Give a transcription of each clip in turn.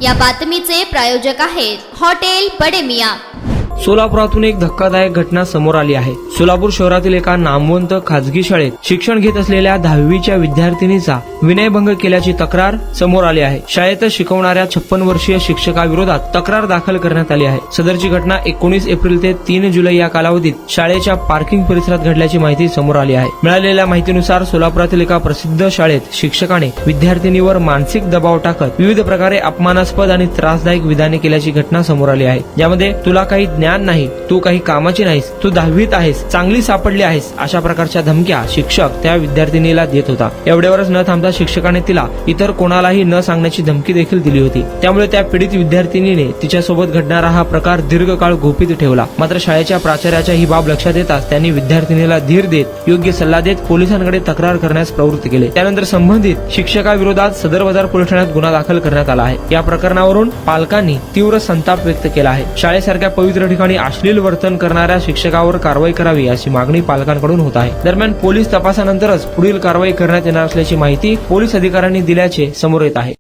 या बातमीचे प्रायोजक आहेत हॉटेल बडे मियां। सोलापुरातून एक धक्कादायक घटना समोर आली आहे। सोलापूर शहरातील एका नामवंत खाजगी शाळेत शिक्षण घेत असलेल्या 10वीच्या विद्यार्थिनीचा विनयभंग केल्याची तक्रार समोर आली आहे। शाळेत शिकवणाऱ्या 56 वर्षीय शिक्षकाविरोधात तक्रार दाखल करण्यात आली आहे। सदरची घटना 19 एप्रिल ते 3 जुलै या कालावधीत शाळेच्या पार्किंग परिसरात घडल्याची माहिती समोर आली आहे। मिळालेल्या माहितीनुसार सोलापुरातील एका प्रसिद्ध शाळेत शिक्षकाने विद्यार्थिनीवर मानसिक दबाव टाकत विविध प्रकारे अपमानास्पद आणि त्रासदायक विधाने केल्याची घटना समोर आली आहे। यामध्ये तुला काही ज्ञान नाही, तू काही कामाची नाहीस, तू 10वीत आहेस, चांगली सापडली आहेस अशा प्रकारच्या धमक्या शिक्षक त्या विद्यार्थिनीला देत होता। एवढ्यावरच न थांबता शिक्षकाने तिला इतर कोणालाही न सांगण्याची धमकी देखील दिली होती। त्यामुळे त्या पीडित विद्यार्थिनीने तिच्यासोबत घडणारा हा प्रकार दीर्घकाळ गुपित ठेवला। मात्र शाळेच्या प्राचार्याच्या ही बाब लक्षात येताच त्यांनी विद्यार्थिनीला धीर देत योग्य सल्ला देत पोलिसांकडे तक्रार करण्यास प्रवृत्त केले। त्यानंतर संबंधित शिक्षकाविरोधात सदर बाजार पोलीस ठाण्यात गुन्हा दाखल करण्यात आला आहे। या प्रकरणावरून पालकांनी तीव्र संताप व्यक्त केला आहे। शाळेसारख्या पवित्र ठिकाणी अश्लील वर्तन करणाऱ्या शिक्षकावर कारवाई करावी अशी मागणी पालकांकडून होत आहे। दरम्यान पोलीस तपासानंतरच पुढील कारवाई करण्यात येणार असल्याची माहिती पोलीस अधिकाऱ्यांनी दिल्याचे समोर येत आहे।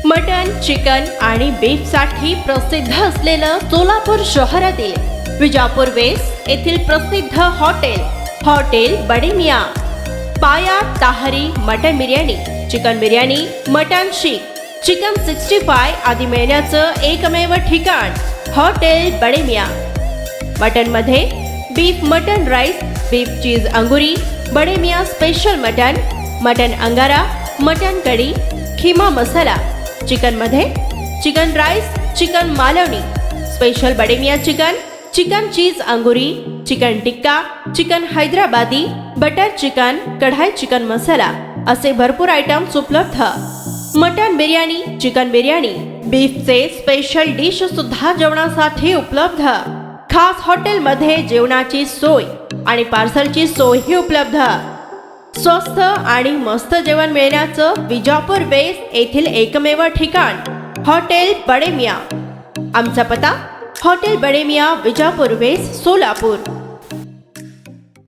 मटन, चिकन आणि बीफ साठी प्रसिद्ध असलेलं सोलापूर शहरातील विजापूर वेस्ट येथील प्रसिद्ध hotel Bade Miyan. Paya tahari mutton biryani, chicken biryani, mutton seekh, chicken 65 आदी मिळण्याचं एकमेव ठिकाण हॉटेल बडे मियां। मटन मध्ये beef mutton rice, beef cheese angoori, Bade Miyan special mutton angara, mutton kadhi, keema masala. Chicken मध्ये chicken rice, chicken Malvani, special Bade Miyan chicken cheese angoori, chicken tikka, chicken Hyderabadi, butter chicken, kadai chicken masala असे भरपूर आयटम्स उपलब्ध। मटन बिर्याणी, चिकन बिर्याणी, बीफचे स्पेशल डिश सुद्धा जेवणासाठी उपलब्ध। खास हॉटेलमध्ये जेवणाची सोय आणि पार्सलची सोयही उपलब्ध। स्वस्त आणि मस्त जेवण मिळण्याचं विजापूर वेस्ट येथील एकमेव ठिकाण हॉटेल बडे मियां। आमचा पत्ता हॉटेल बडे मियां, विजापूर वेस्ट, सोलापूर।